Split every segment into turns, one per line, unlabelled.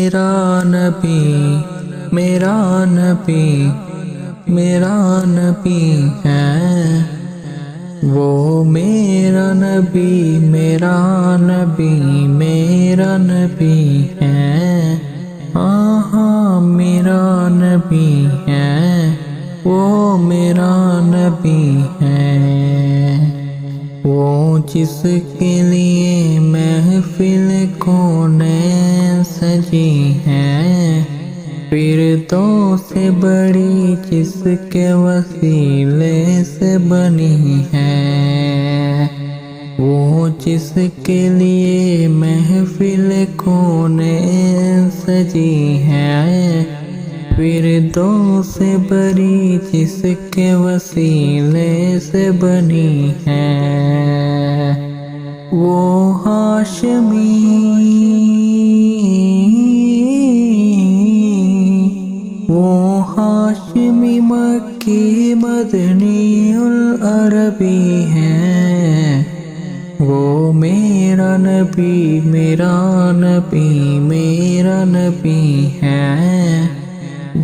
میرا نبی میرا نبی میرا نبی ہے، وہ میرا نبی میرا نبی میرا نبی ہے، ہاں ہاں میرا نبی ہے، وہ میرا نبی ہے، وہ جس کے لیے محفل کونین سجی ہے، فردوس سے بڑی جس کے وسیلے سے بنی ہے، وہ جس کے لیے محفل کونین سجی ہے، فردوس سے بڑی جس کے وسیلے سے بنی ہے، وہ ہاشمی مکی مدنی العربی ہے، وہ میرا نبی میرا نبی میرا نبی ہے،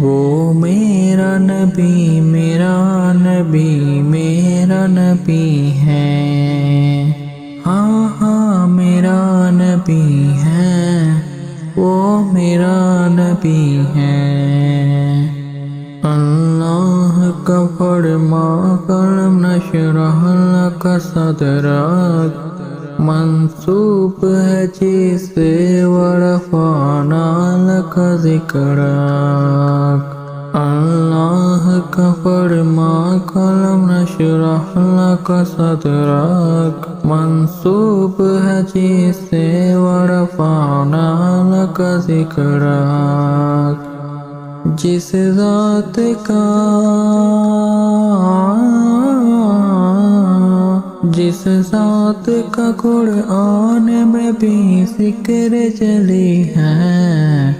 وہ میرا نبی میرا نبی میرا نبی ہے، ہاں ہاں میرا نبی ہے، وہ میرا نبی ہے، اللہ کا فرما قلم نشرح لک صدرک منسوب ہے جسے ورفعنا لک ذکرک، اللہ کا فرما قلم نشرح لک صدرک منسوب ہے جسے ورفعنا لک ذکرک، جس ذات کا قرآن میں بھی ذکر جلی ہے،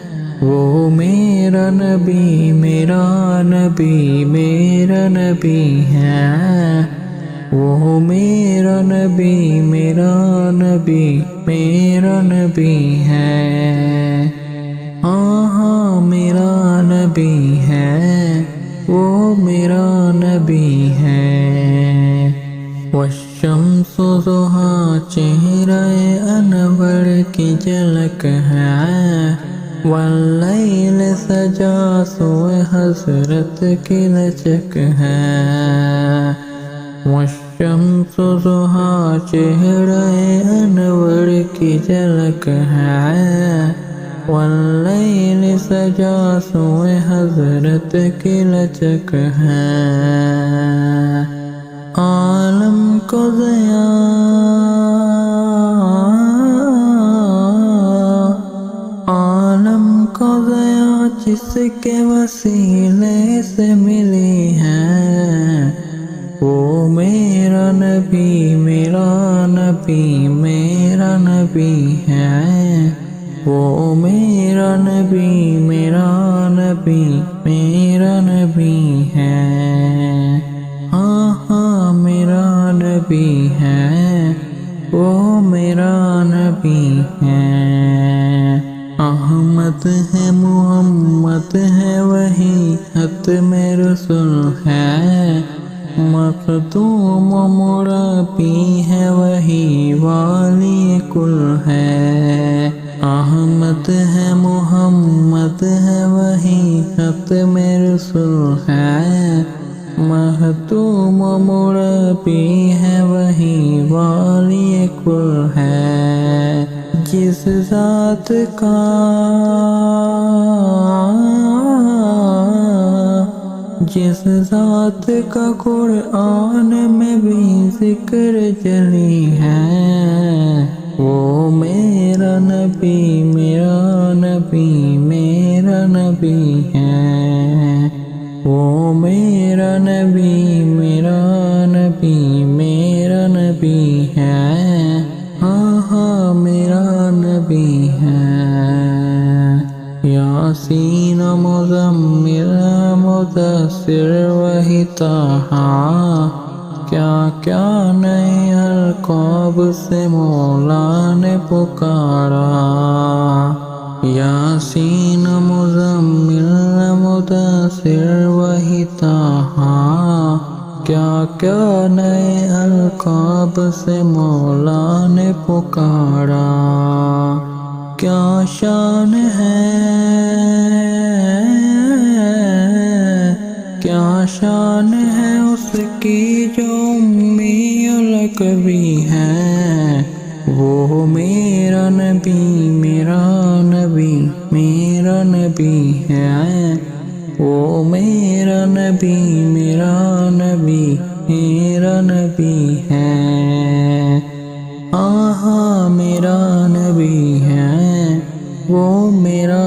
وہ میرا نبی میرا نبی میرا نبی ہے، وہ میرا نبی میرا نبی میرا نبی ہے، ہاں ہاں میرا نبی ہے، وہ میرا نبی ہے، والشمس ضحیٰ چہرہ انور کی جھلک ہے، واللیل سجا سوئے حضرت کی لچک ہے، والشمس ضحیٰ چہرہ انور کی جھلک ہے، واللیل سجا سوئے حضرت کی لچک ہے، عالم کو ضیاء جس کے وسیلے سے ملی ہے، وہ میرا نبی میرا نبی میرا نبی ہے، وہ میرا نبی میرا نبی میرا نبی ہے، ہاں ہاں میرا نبی ہے، وہ میرا نبی ہے، احمد ہے محمد ہے وہی ختم رسول ہے، مخدوم و مربی ہے وہی والی کل ہے، احمد ہے محمد ہے وہی ختم رسول ہے، مخدوم و مربی ہے وہی والی کل ہے، جس ذات کا قرآن میں بھی ذکر جلی ہے، وہ میرا نبی میرا نبی میرا نبی ہے، وہ میرا نبی میرا نبی میرا نبی ہے، ہاں ہاں میرا نبی ہے، یاسین مزمل مدثر وہی طہٰ، کیا کیا نئے القاب سے مولا نے پکارا، یاسین کیا نئے القاب سے مولا نے پکارا، کیا شان ہے، کیا شان ہے اس کی جو امی الکبی ہے، وہ میرا نبی میرا نبی میرا نبی ہے، وہ میرا نبی میرا نبی میرا نبی ہے، ہاں ہاں میرا نبی ہے، وہ میرا